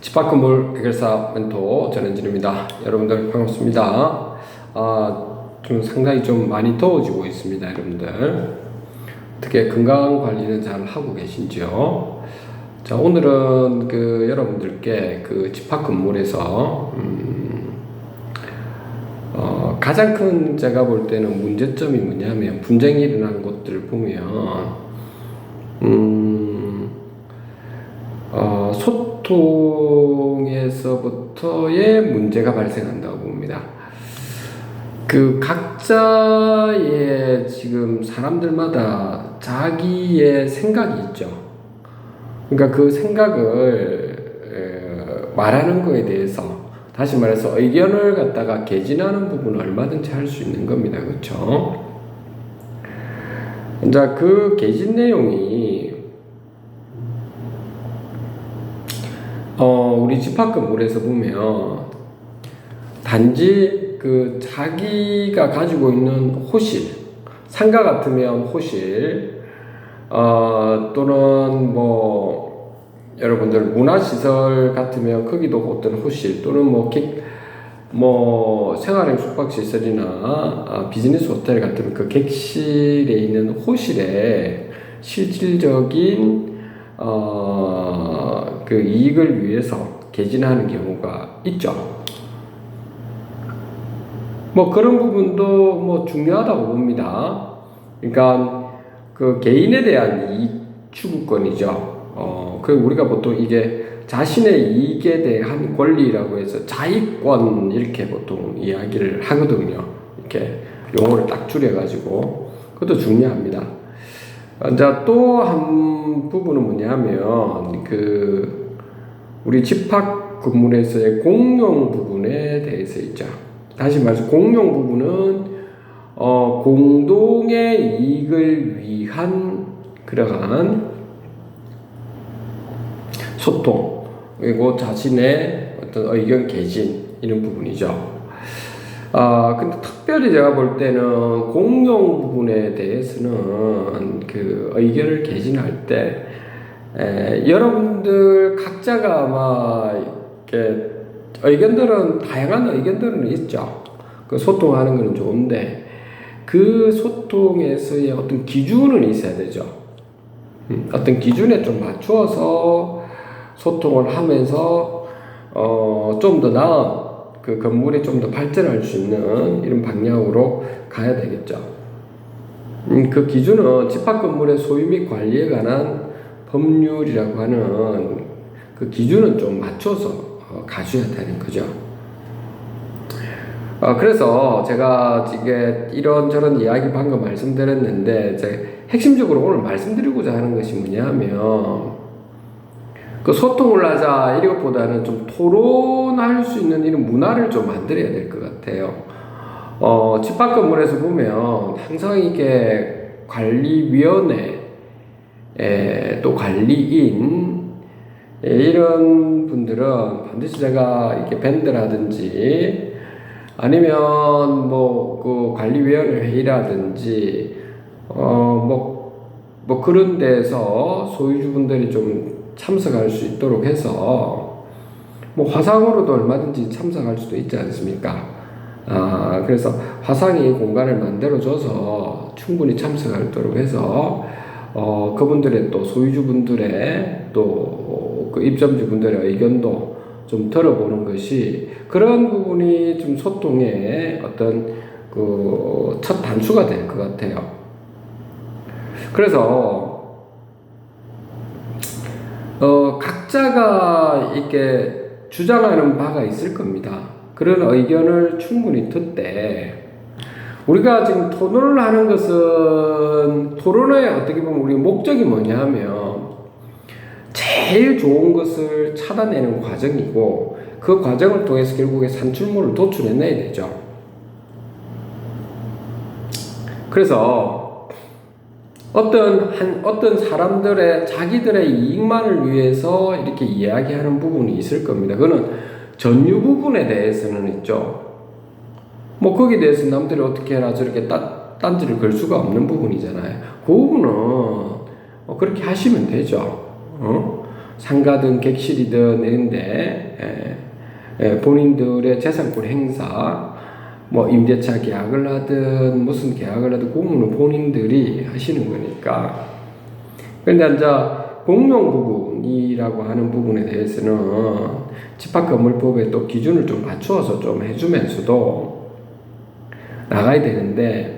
집합 건물 해결사 멘토 전현진입니다. 여러분들 반갑습니다. 좀 상당히 좀 많이 더워지고 있습니다, 여러분들. 어떻게 건강 관리는 잘 하고 계신지요? 자, 오늘은 여러분들께 집합 건물에서 가장 큰 제가 볼 때는 문제점이 뭐냐면 분쟁이 일어나는 곳들을 보면 소통에서부터의 문제가 발생한다고 봅니다. 각자의 지금 사람들마다 자기의 생각이 있죠. 그러니까 그 생각을 말하는 거에 대해서 다시 말해서 의견을 갖다가 개진하는 부분은 얼마든지 할 수 있는 겁니다. 그렇죠? 자, 그 개진 내용이 우리 집합 건물에서 보면 단지 자기가 가지고 있는 호실, 상가 같으면 호실, 또는 여러분들 문화시설 같으면 거기도 어떤 호실, 또는 생활형 숙박시설이나 비즈니스 호텔 같으면 그 객실에 있는 호실에 실질적인 이익을 위해서 개진하는 경우가 있죠. 그런 부분도 중요하다고 봅니다. 그러니까 개인에 대한 이익 추구권이죠. 우리가 보통 이게 자신의 이익에 대한 권리라고 해서 자익권 이렇게 보통 이야기를 하거든요. 이렇게 용어를 딱 줄여가지고 그것도 중요합니다. 자, 또 한 부분은 뭐냐면 우리 집합 건물에서의 공용 부분에 대해서 있죠. 다시 말해서 공용 부분은 공동의 이익을 위한 그러한 소통 그리고 자신의 어떤 의견 개진 이런 부분이죠. 근데 특별히 제가 볼 때는 공용 부분에 대해서는 의견을 개진할 때 여러분들 각자가 아마 이렇게 의견들은 다양한 의견들은 있죠. 소통하는 것은 좋은데 그 소통에서의 어떤 기준은 있어야 되죠. 어떤 기준에 좀 맞추어서 소통을 하면서 좀 더 나은 건물이 좀 더 발전할 수 있는 이런 방향으로 가야 되겠죠. 그 기준은 집합 건물의 소유 및 관리에 관한 법률이라고 하는 그 기준은 좀 맞춰서 가져야 되는 거죠. 그래서 제가 이게 이런저런 이야기 방금 말씀드렸는데 핵심적으로 오늘 말씀드리고자 하는 것이 뭐냐면 소통을 하자 이것보다는 좀 토론할 수 있는 이런 문화를 좀 만들어야 될 것 같아요. 집합 건물에서 보면 항상 이게 관리위원회 또 관리인 이런 분들은 반드시 제가 이렇게 밴드라든지 아니면 관리위원회 회의라든지 그런 데서 소유주분들이 좀 참석할 수 있도록 해서 화상으로도 얼마든지 참석할 수도 있지 않습니까? 그래서 화상이 공간을 만들어줘서 충분히 참석할 수 있도록 해서 그분들의 또 소유주분들의 또 입점주분들의 의견도 좀 들어보는 것이 그런 부분이 좀 소통의 어떤 첫 단수가 될 것 같아요. 그래서 각자가 이렇게 주장하는 바가 있을 겁니다. 그런 의견을 충분히 듣되 우리가 지금 토론을 하는 것은 토론의 어떻게 보면 우리 목적이 뭐냐 하면 제일 좋은 것을 찾아내는 과정이고 그 과정을 통해서 결국에 산출물을 도출해내야 되죠. 그래서 어떤 사람들의 자기들의 이익만을 위해서 이렇게 이야기하는 부분이 있을 겁니다. 그거는 전유 부분에 대해서는 있죠. 거기에 대해서 남들이 어떻게 해라 저렇게 딴지를 걸 수가 없는 부분이잖아요. 그 부분은 그렇게 하시면 되죠. 상가든 객실이든 이런데 본인들의 재산권 행사, 뭐 임대차 계약을 하든 무슨 계약을 하든 그거는 본인들이 하시는 거니까. 그런데 이제 공용 부분이라고 하는 부분에 대해서는 집합건물법에 또 기준을 좀 맞추어서 좀 해주면서도 나가야 되는데,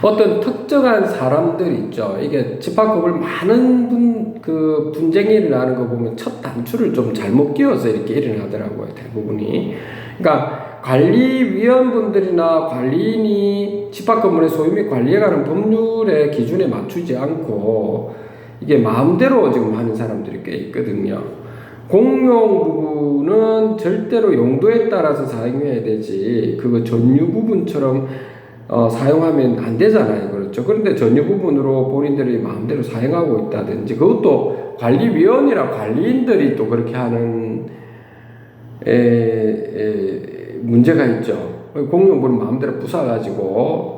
어떤 특정한 사람들 있죠. 이게 집합건물 많은 분쟁이 일어나는 거 보면 첫 단추를 좀 잘못 끼워서 이렇게 일어나더라고요, 대부분이. 그러니까 관리위원분들이나 관리인이 집합건물의 소유 및 관리해가는 법률의 기준에 맞추지 않고 이게 마음대로 지금 하는 사람들이 꽤 있거든요. 공용 부분은 절대로 용도에 따라서 사용해야 되지, 그거 전유 부분처럼 사용하면 안 되잖아요. 그렇죠. 그런데 전유 부분으로 본인들이 마음대로 사용하고 있다든지, 그것도 관리위원이나 관리인들이 또 그렇게 하는 문제가 있죠. 공용 부분을 마음대로 부숴가지고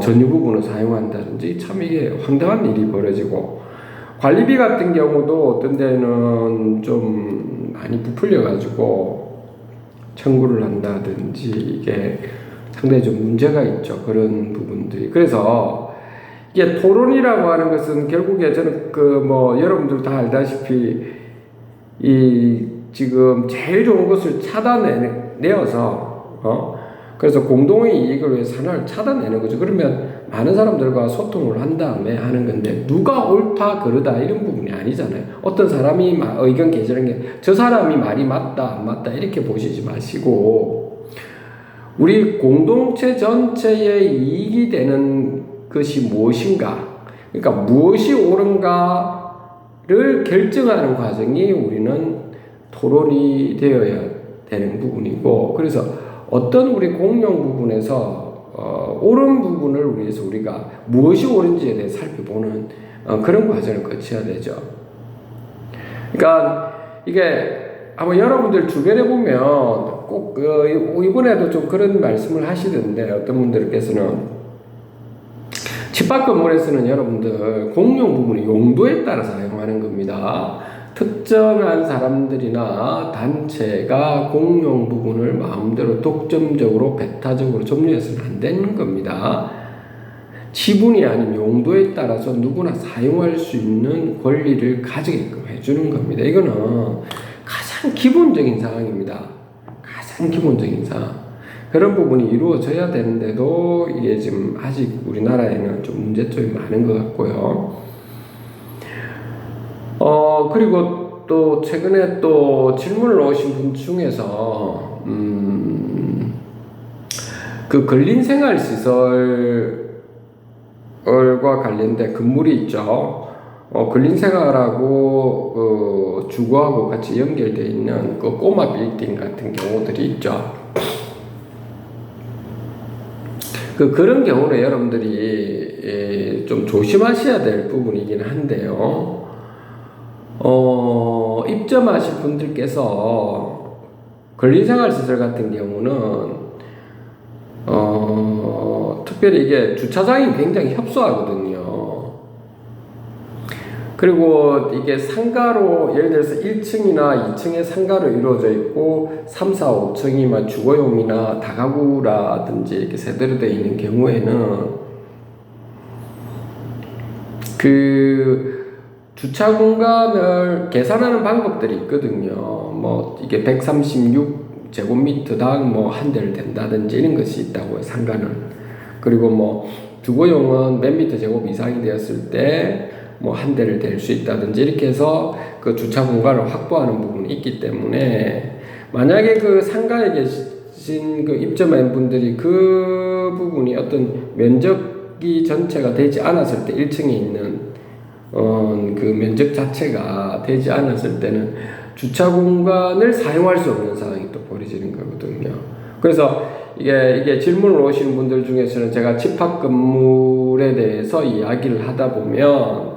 전유 부분을 사용한다든지, 참 이게 황당한 일이 벌어지고, 관리비 같은 경우도 어떤 데는 좀 많이 부풀려가지고 청구를 한다든지, 이게 상당히 좀 문제가 있죠. 그런 부분들이. 그래서 이게 토론이라고 하는 것은 결국에 저는 여러분들 다 알다시피 지금 제일 좋은 것을 찾아내어서 그래서 공동의 이익을 위해서 하나를 찾아내는 거죠. 그러면 많은 사람들과 소통을 한 다음에 하는 건데, 누가 옳다 그르다 이런 부분이 아니잖아요. 어떤 사람이 의견 개진하는 게 저 사람이 말이 맞다 안 맞다 이렇게 보시지 마시고, 우리 공동체 전체의 이익이 되는 것이 무엇인가, 그러니까 무엇이 옳은가를 결정하는 과정이 우리는 토론이 되어야 되는 부분이고, 그래서 어떤 우리 공용 부분에서 옳은 부분을 위해서 우리가 무엇이 옳은지에 대해 살펴보는 그런 과정을 거쳐야 되죠. 그러니까 이게 아마 여러분들 주변에 보면 꼭 이번에도 좀 그런 말씀을 하시던데, 어떤 분들께서는 집합건물에서는 여러분들 공용 부분이 용도에 따라 사용하는 겁니다. 특정한 사람들이나 단체가 공용 부분을 마음대로 독점적으로 배타적으로 점유해서는 안 되는 겁니다. 지분이 아닌 용도에 따라서 누구나 사용할 수 있는 권리를 가지게끔 해주는 겁니다. 이거는 가장 기본적인 사항입니다. 가장 기본적인 사항. 그런 부분이 이루어져야 되는데도 이게 지금 아직 우리나라에는 좀 문제점이 많은 것 같고요. 그리고 또 최근에 또 질문을 오신 분 중에서 그 근린생활시설과 관련된 건물이 있죠. 근린생활하고 주거하고 같이 연결되어 있는 그 꼬마 빌딩 같은 경우들이 있죠. 그런 경우는 여러분들이 좀 조심하셔야 될 부분이긴 한데요. 입점하실 분들께서 근린생활시설 같은 경우는 특별히 이게 주차장이 굉장히 협소하거든요. 그리고 이게 상가로, 예를 들어서 1층이나 2층의 상가로 이루어져 있고 3, 4, 5층이 주거용이나 다가구라든지 이렇게 세대로 되어 있는 경우에는 주차 공간을 계산하는 방법들이 있거든요. 이게 136제곱미터당 한 대를 댄다든지 이런 것이 있다고요, 상가는. 그리고 주거용은 몇 미터 제곱 이상이 되었을 때 한 대를 댈 수 있다든지 이렇게 해서 그 주차 공간을 확보하는 부분이 있기 때문에, 만약에 그 상가에 계신 그 입점한 분들이 그 부분이 어떤 면적이 전체가 되지 않았을 때, 1층에 있는 그 면적 자체가 되지 않았을 때는 주차 공간을 사용할 수 없는 상황이 또 벌어지는 거거든요. 그래서 이게 질문을 오시는 분들 중에서는 제가 집합 건물에 대해서 이야기를 하다 보면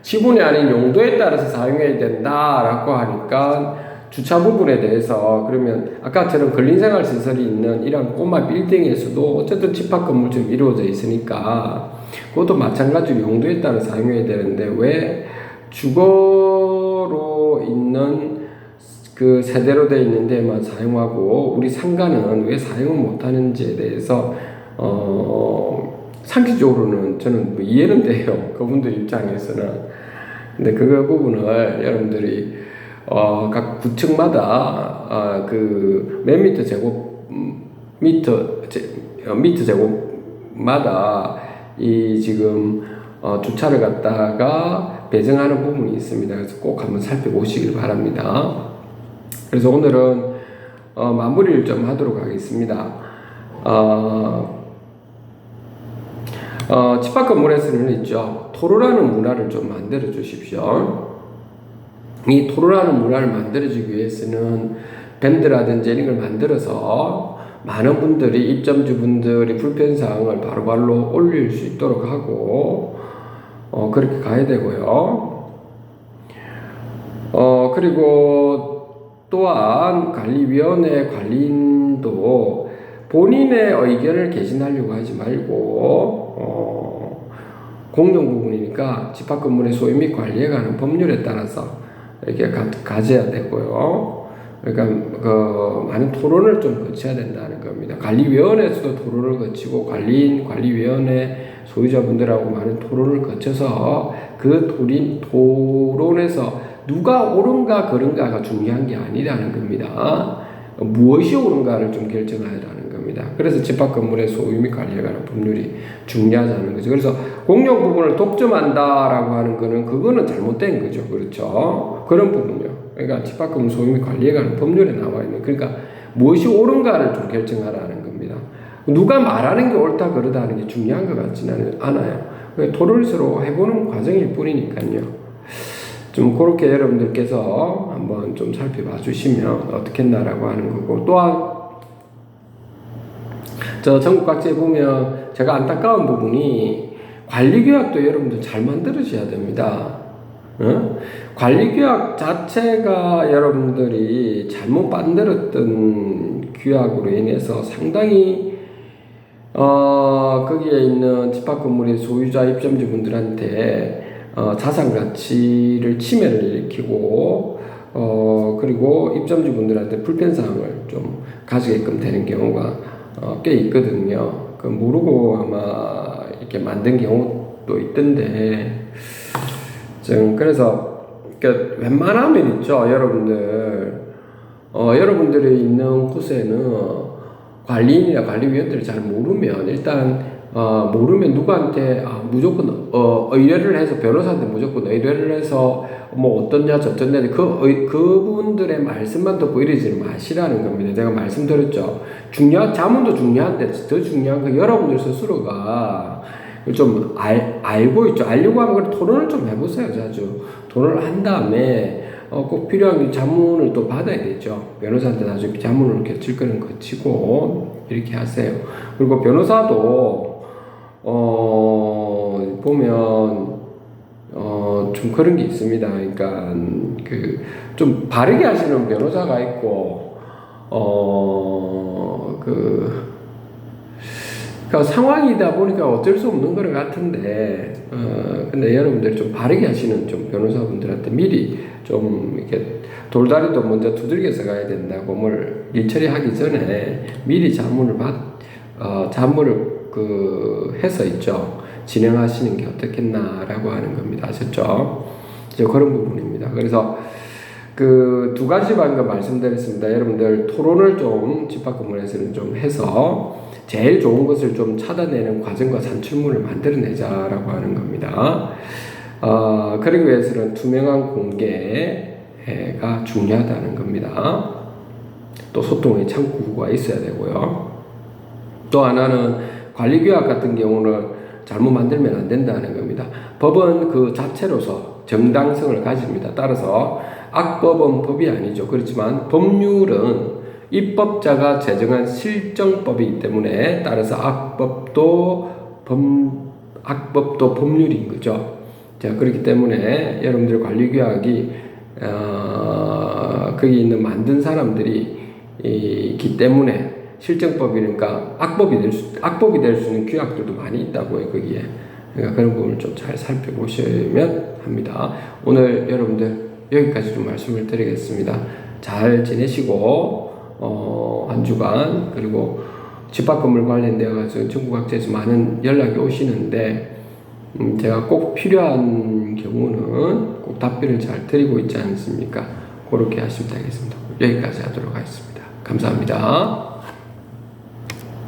지분이 아닌 용도에 따라서 사용해야 된다라고 하니까 주차 부분에 대해서, 그러면 아까처럼 근린생활시설이 있는 이런 꼬마 빌딩에서도 어쨌든 집합 건물처럼 이루어져 있으니까 그것도 마찬가지로 용도에 따라 사용해야 되는데 왜 주거로 있는 그 세대로 되어 있는 데만 사용하고 우리 상가는 왜 사용을 못하는지에 대해서 상식적으로는 저는 뭐 이해는 돼요. 그분들 입장에서는. 근데 그 부분을 여러분들이 각 구층마다 그 몇 미터 제곱 미터 제곱마다 이 지금 주차를 갖다가 배정하는 부분이 있습니다. 그래서 꼭 한번 살펴보시길 바랍니다. 그래서 오늘은 마무리를 좀 하도록 하겠습니다. 집합 건물에서는 있죠. 토로라는 문화를 좀 만들어 주십시오. 이 토로라는 문화를 만들어주기 위해서는 밴드라든지 이런 걸 만들어서 많은 분들이 입점주분들이 불편사항을 바로바로 올릴 수 있도록 하고 그렇게 가야 되고요. 그리고 또한 관리위원회 관리인도 본인의 의견을 개진하려고 하지 말고 공용 부분이니까 집합건물의 소유 및 관리에 관한 법률에 따라서 이렇게 가져야 되고요. 그러니까 많은 토론을 좀 거쳐야 된다는 겁니다. 관리위원회에서도 토론을 거치고 관리인, 관리위원회 소유자분들하고 많은 토론을 거쳐서 그 토론에서 누가 옳은가 그른가가 중요한 게 아니라는 겁니다. 무엇이 옳은가를 좀 결정해야 하는 겁니다. 그래서 집합건물의 소유 및 관리에 관한 법률이 중요하다는 거죠. 그래서 공용 부분을 독점한다라고 하는 거는 그거는 잘못된 거죠. 그렇죠. 그런 부분이요. 그러니까 집합건물 소유 및 관리에 관한 법률에 나와 있는, 그러니까 무엇이 옳은가를 좀 결정하라는 겁니다. 누가 말하는 게 옳다 그르다 하는 게 중요한 것 같지는 않아요. 토론을 서로 해보는 과정일 뿐이니까요. 좀 그렇게 여러분들께서 한번 좀 살펴봐 주시면 어떻겠나라고 하는 거고, 또한 저 전국 각지에 보면 제가 안타까운 부분이 관리규약도 여러분들 잘 만들어져야 됩니다. 관리규약 자체가 여러분들이 잘못 만들었던 규약으로 인해서 상당히 거기에 있는 집합건물의 소유자 입점주분들한테 자산 가치를 침해를 일으키고 그리고 입점주분들한테 불편사항을 좀 가지게끔 되는 경우가 꽤 있거든요. 그 모르고 아마 이렇게 만든 경우도 있던데, 그래서 웬만하면 있죠. 여러분들이 있는 곳에는 관리인이나 관리위원들이 잘 모르면 일단 모르면 누구한테 무조건 의뢰를 해서 변호사한테 무조건 의뢰를 해서 뭐 어떻냐 저떻냐 그분들의 말씀만 듣고 이러지 마시라는 겁니다. 제가 말씀드렸죠. 자문도 중요한데 더 중요한 건 여러분들 스스로가 좀 알고 있죠. 알려고 하면 걸 토론을 좀 해보세요. 자주 토론을 한 다음에 꼭 필요한 자문을 또 받아야 되죠. 변호사한테 나중에 자문을 거칠 거는 거치고 이렇게 하세요. 그리고 변호사도 보면 좀 그런 게 있습니다. 그러니까 좀 바르게 하시는 변호사가 있고 그러니까 상황이다 보니까 어쩔 수 없는 것 같은데, 근데 여러분들이 좀 바르게 하시는 좀 변호사분들한테 미리 좀 이렇게 돌다리도 먼저 두들겨서 가야 된다고 뭘 일처리하기 전에 미리 자문을 해서 있죠. 진행하시는 게 어떻겠나라고 하는 겁니다. 아셨죠? 이제 그런 부분입니다. 그래서 그 두 가지 방금 말씀드렸습니다. 여러분들 토론을 좀 집합건물에서는 좀 해서 제일 좋은 것을 좀 찾아내는 과정과 산출물을 만들어내자라고 하는 겁니다. 그러기 위해서는 투명한 공개가 중요하다는 겁니다. 또 소통의 창구가 있어야 되고요. 또 하나는 관리규약 같은 경우는 잘못 만들면 안 된다는 겁니다. 법은 그 자체로서 정당성을 가집니다. 따라서 악법은 법이 아니죠. 그렇지만 법률은 입법자가 제정한 실정법이기 때문에 따라서 악법도 법률인 거죠. 자, 그렇기 때문에 여러분들 관리규약이 거기 있는 만든 사람들이 있기 때문에 실정법이니까 악법이 될 수 있는 규약들도 많이 있다고요. 거기에 그러니까 그런 부분을 좀 잘 살펴보시면 합니다. 오늘 여러분들 여기까지 좀 말씀을 드리겠습니다. 잘 지내시고 한 주간 그리고 집합 건물 관련되어 가지고 전국 각지에서 많은 연락이 오시는데 제가 꼭 필요한 경우는 꼭 답변을 잘 드리고 있지 않습니까? 그렇게 하시면 되겠습니다. 여기까지 하도록 하겠습니다. 감사합니다.